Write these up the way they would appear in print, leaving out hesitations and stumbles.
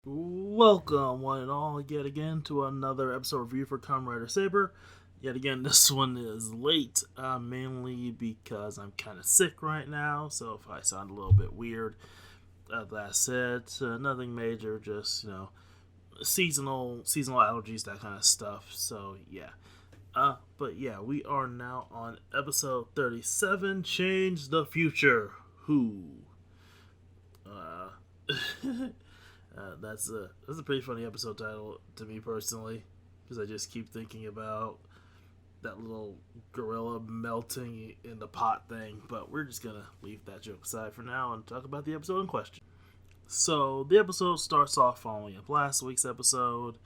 Welcome, one and all, yet again to another episode review for Kamen Saber. Yet again, this one is late, mainly because I'm kind of sick right now, so if I sound a little bit weird, that said, nothing major, just, seasonal allergies, that kind of stuff, so yeah. But yeah, we are now on episode 37, Change the Future. Who? Uh... that's a pretty funny episode title to me personally, because I just keep thinking about that little gorilla melting in the pot thing. But we're just gonna leave that joke aside for now and talk about the episode in question. So the episode starts off following up last week's episode.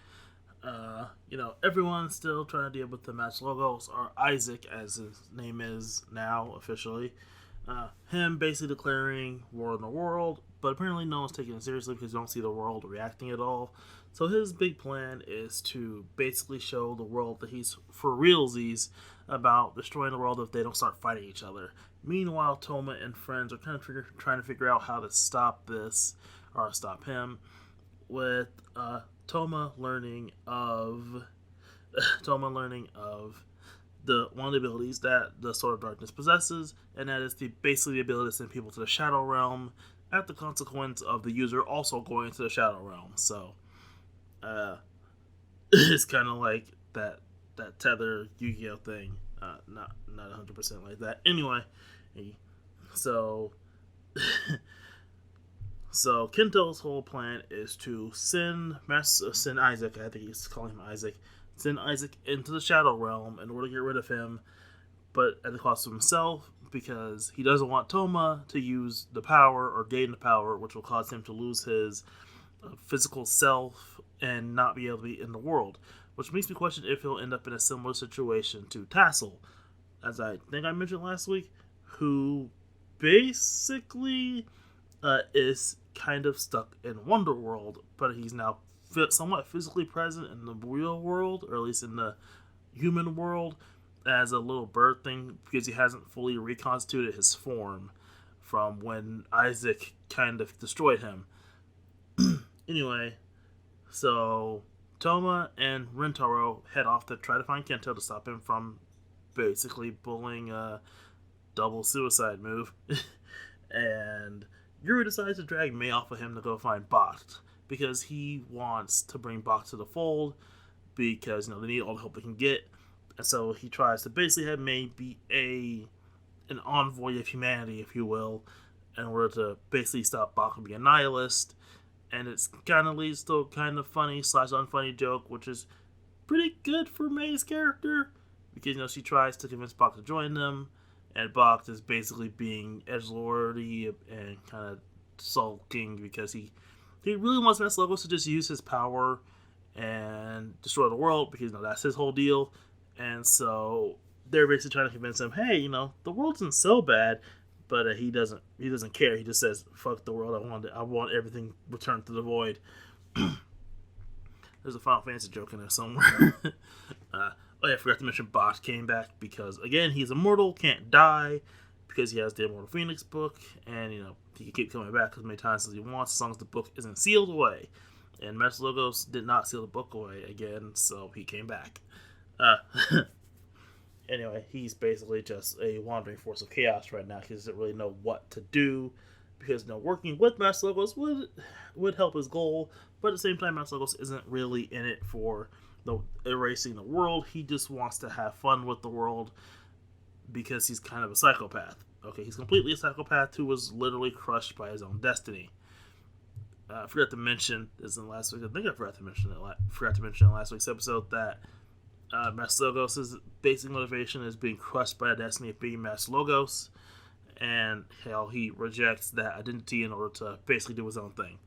Everyone's still trying to deal with the match logos, or Isaac, as his name is now officially. Him basically declaring war on the world, but apparently no one's taking it seriously because you don't see the world reacting at all. So his big plan is to basically show the world that he's for realsies about destroying the world if they don't start fighting each other. Meanwhile, Toma and friends are kind of trying to figure out how to stop this, or stop him, with Toma learning of the one of the abilities that the Sword of Darkness possesses, and that is basically the ability to send people to the Shadow Realm at the consequence of the user also going into the Shadow Realm. So, it's kind of like that Tether Yu-Gi-Oh thing. Not 100% like that. Anyway, so so Kento's whole plan is to send Isaac. I think he's calling him Isaac. Send Isaac into the Shadow Realm in order to get rid of him, but at the cost of himself, because he doesn't want Toma to use the power or gain the power, which will cause him to lose his physical self and not be able to be in the world. Which makes me question if he'll end up in a similar situation to Tassel, as I think I mentioned last week, who basically is kind of stuck in Wonder World, but he's now somewhat physically present in the real world, or at least in the human world, as a little bird thing, because he hasn't fully reconstituted his form from when Isaac kind of destroyed him. Anyway, so Toma and Rintaro head off to try to find Kento to stop him from basically pulling a double suicide move. And Yuri decides to drag Mei off of him to go find Bach, because he wants to bring Bach to the fold, because they need all the help they can get. And so he tries to basically have Mei be an envoy of humanity, if you will, in order to basically stop Bach from being a nihilist. And it's kind of leads to a kind of funny / unfunny joke, which is pretty good for Mei's character, because she tries to convince Bach to join them, and Bach is basically being edgelordy and kind of sulking because he really wants Mass Logos to just use his power and destroy the world, because that's his whole deal. And so they're basically trying to convince him, hey, the world isn't so bad, but he doesn't care. He just says, "Fuck the world. I want everything returned to the void." There's a Final Fantasy joke in there somewhere. I forgot to mention Bach came back because, again, he's immortal, can't die, because he has the Immortal Phoenix book, and he can keep coming back as many times as he wants, as long as the book isn't sealed away. And Master Logos did not seal the book away again, so he came back. Anyway, he's basically just a wandering force of chaos right now. He doesn't really know what to do, because working with Master Logos would help his goal, but at the same time, Master Logos isn't really in it for erasing the world. He just wants to have fun with the world, because he's kind of a psychopath. Okay, he's completely a psychopath who was literally crushed by his own destiny. I forgot to mention this in last week. I think I forgot to mention in last week's episode that Master Logos' basic motivation is being crushed by the destiny of being Master Logos, and how he rejects that identity in order to basically do his own thing.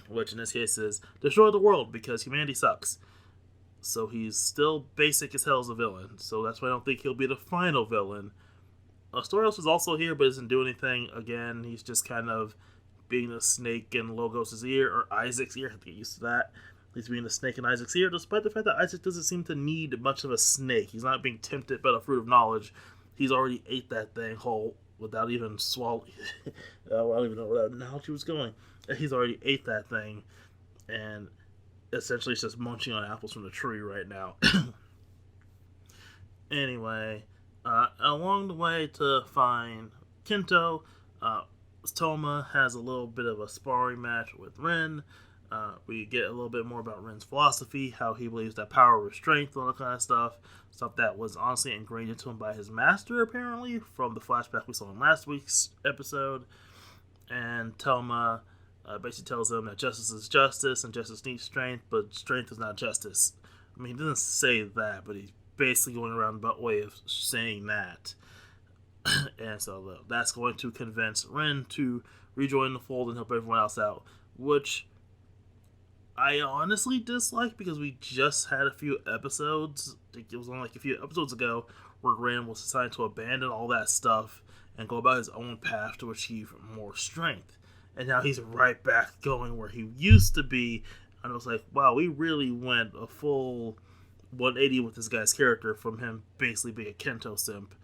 Which in this case is destroy the world, because humanity sucks. So he's still basic as hell as a villain. So that's why I don't think he'll be the final villain. Astoros is also here, but doesn't do anything. Again, he's just kind of being a snake in Logos' ear, or Isaac's ear. I have to get used to that. He's being a snake in Isaac's ear, despite the fact that Isaac doesn't seem to need much of a snake. He's not being tempted by the fruit of knowledge. He's already ate that thing whole without even swallowing. I don't even know where that analogy was going. He's already ate that thing and essentially it's just munching on apples from the tree right now. Anyway, along the way to find Kento, Toma has a little bit of a sparring match with Ren. We get a little bit more about Ren's philosophy, how he believes that power is strength, all that kind of stuff. Stuff that was honestly ingrained into him by his master, apparently, from the flashback we saw in last week's episode. And Toma basically tells him that justice is justice, and justice needs strength, but strength is not justice. I mean, he doesn't say that, but he's basically going around the way of saying that. And so that's going to convince Ren to rejoin the fold and help everyone else out, which I honestly dislike because we just had a few episodes, I think it was only like a few episodes ago, where Ren was deciding to abandon all that stuff and go about his own path to achieve more strength. And now he's right back going where he used to be, and I was like, wow, we really went a full 180 with this guy's character, from him basically being a Kento simp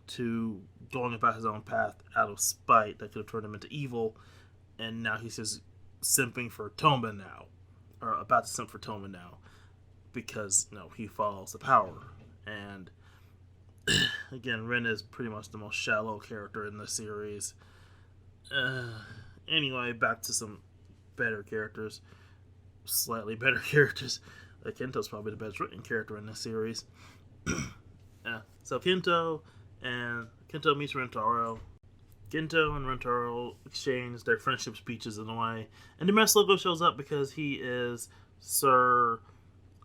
to going about his own path out of spite that could have turned him into evil, and now he's just simping for Toma now, or about to simp for Toma now, because he follows the power. And again, Ren is pretty much the most shallow character in the series. Anyway, back to some better characters, slightly better characters. Kento's probably the best written character in this series. So Kento meets Rentaro. Kento and Rentaro exchange their friendship speeches in a way. And the Master Logo shows up because he is, Sir,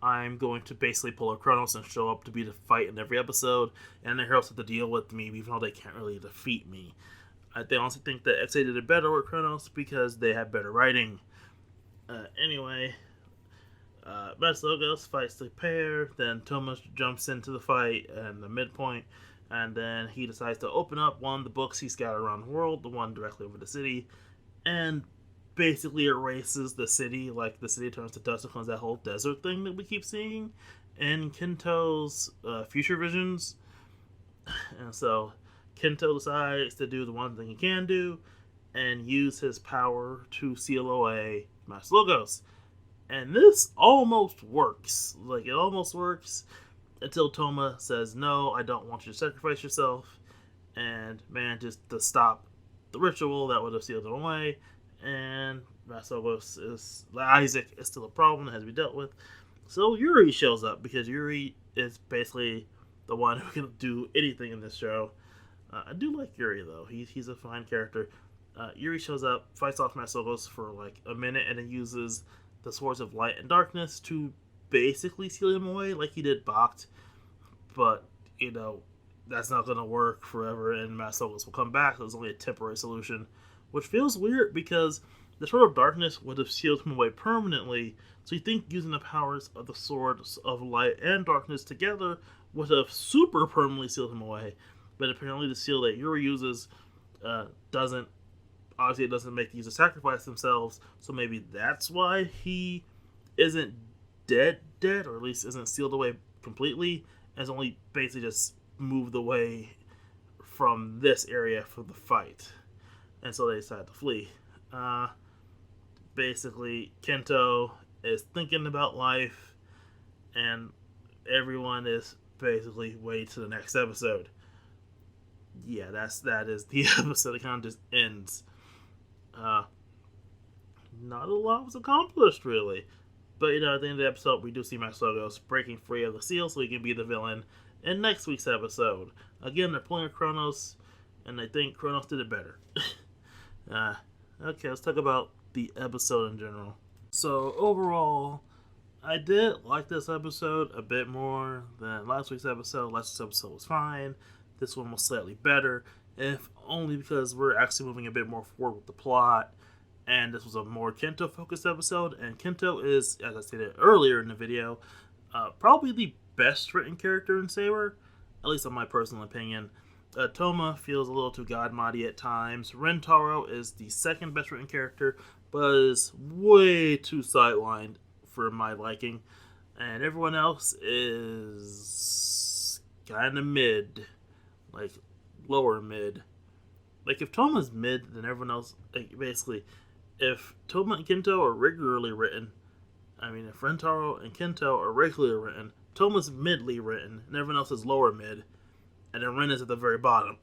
I'm going to basically pull a Kronos and show up to be the fight in every episode. And the heroes have to deal with me, even though they can't really defeat me. They honestly think that XA did it better with Kronos because they had better writing. Anyway, Master Logos fights the pair, then Thomas jumps into the fight and the midpoint, and then he decides to open up one of the books he scattered around the world, the one directly over the city, and basically erases the city, like the city turns to dust and becomes that whole desert thing that we keep seeing in Kento's future visions. And so Kento decides to do the one thing he can do and use his power to seal away Master Logos. And this almost works. Like, it almost works until Toma says, no, I don't want you to sacrifice yourself, and manages to stop the ritual that would have sealed him away. And Master Logos Isaac is still a problem that has to be dealt with. So Yuri shows up because Yuri is basically the one who can do anything in this show. I do like Yuri, though. He's a fine character. Yuri shows up, fights off Master Logos for like a minute, and then uses the Swords of Light and Darkness to basically seal him away like he did Bacht. But, that's not going to work forever, and Master Logos will come back. So it's only a temporary solution, which feels weird because the Sword of Darkness would have sealed him away permanently. So you think using the powers of the Swords of Light and Darkness together would have super permanently sealed him away. But apparently the seal that Yuri uses doesn't make the user sacrifice themselves, so maybe that's why he isn't dead, or at least isn't sealed away completely, and is only basically just moved away from this area for the fight. And so they decide to flee. Basically, Kento is thinking about life, and everyone is basically waiting to the next episode. Yeah, that is the episode. It kind of just ends. Not a lot was accomplished, really. But, at the end of the episode, we do see Master Logos breaking free of the seal so he can be the villain in next week's episode. Again, they're pulling a Kronos, and I think Kronos did it better. Okay, let's talk about the episode in general. So, overall, I did like this episode a bit more than last week's episode. Last week's episode was fine. This one was slightly better, if only because we're actually moving a bit more forward with the plot, and this was a more Kento-focused episode, and Kento is, as I stated earlier in the video, probably the best written character in Saber, at least in my personal opinion. Toma feels a little too godmoddy at times. Rentaro is the second best written character, but is way too sidelined for my liking, and everyone else is kind of mid. Like, lower mid. Like, if Toma's mid, then everyone else, like, basically, if Toma and Kento are regularly written, I mean, if Rentaro and Kento are regularly written, Toma's midly written, and everyone else is lower mid, and then Ren is at the very bottom.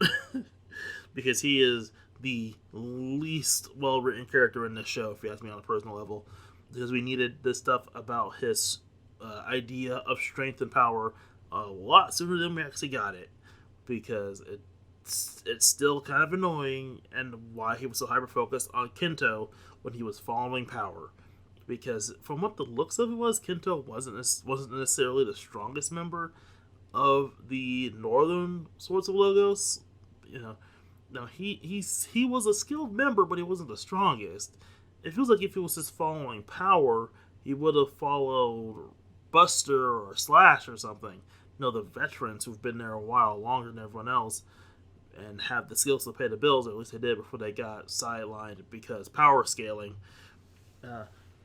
Because he is the least well written character in this show, if you ask me on a personal level. Because we needed this stuff about his idea of strength and power a lot sooner than we actually got it. Because it's still kind of annoying, and why he was so hyper focused on Kento when he was following power. Because from what the looks of it was, Kento wasn't necessarily the strongest member of the northern sorts of Logos. You know, now he was a skilled member, but he wasn't the strongest. It feels like if he was just following power, he would have followed Buster or Slash or something. You know, the veterans who've been there a while, longer than everyone else, and have the skills to pay the bills, or at least they did before they got sidelined because power scaling.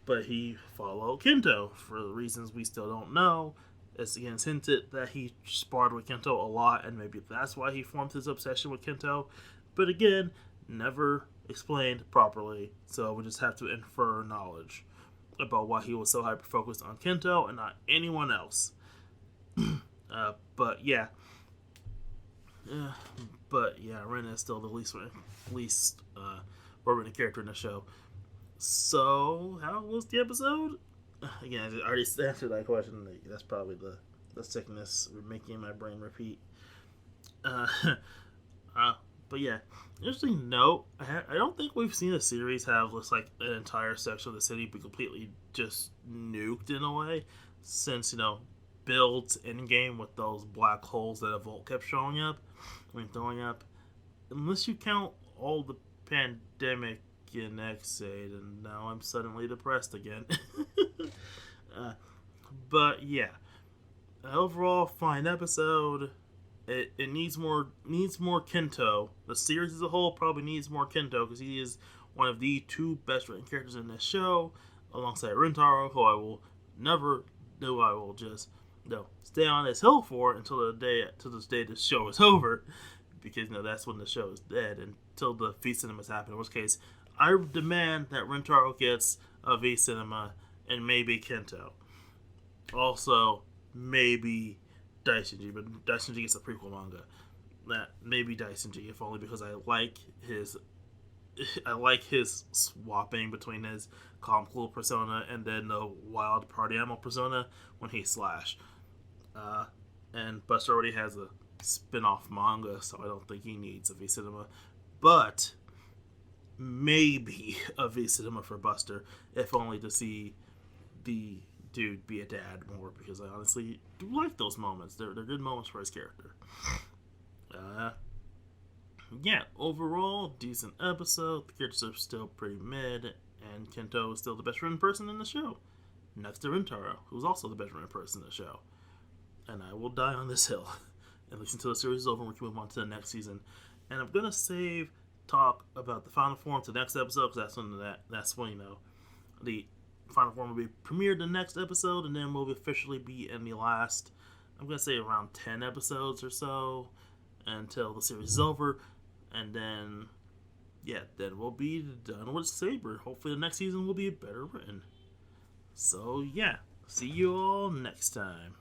But he followed Kento for reasons we still don't know. It's again hinted that he sparred with Kento a lot, and maybe that's why he formed his obsession with Kento. But again, never explained properly, so we just have to infer knowledge about why he was so hyper focused on Kento and not anyone else. But yeah, Ren is still the least well-written character in the show. So, how was the episode? Again, I already answered that question. That's probably the sickness making my brain repeat. But yeah, interesting note. I don't think we've seen a series have just like an entire section of the city be completely just nuked in a way, since builds in game with those black holes that Volt kept showing up, throwing up. Unless you count all the pandemic in X8, and now I'm suddenly depressed again. But yeah, overall fine episode. It needs more Kento. The series as a whole probably needs more Kento because he is one of the two best written characters in this show, alongside Rintaro, who I will never do. I will just stay on his hill for until this day the show is over, because that's when the show is dead until the V cinemas happen. In which case, I demand that Rintaro gets a V cinema and maybe Kento. Also, maybe Daishinji, but Daishinji gets a prequel manga. That maybe Daishinji, if only because I like his swapping between his calm cool persona and then the wild party animal persona when he's Slash. And Buster already has a spin-off manga, so I don't think he needs a V cinema. But maybe a V cinema for Buster, if only to see the dude be a dad more, because I honestly do like those moments. They're good moments for his character. Yeah, overall, decent episode. The characters are still pretty mid, and Kento is still the best written person in the show. Next to Rintaro, who's also the best written person in the show. And I will die on this hill, at least until the series is over and we can move on to the next season. And I'm gonna save talk about the final form to the next episode, because that's when the final form will be premiered the next episode, and then we'll officially be in the last, I'm gonna say, around 10 episodes or so until the series is over, and then we'll be done with Saber. Hopefully the next season will be better written. So yeah, see you all next time.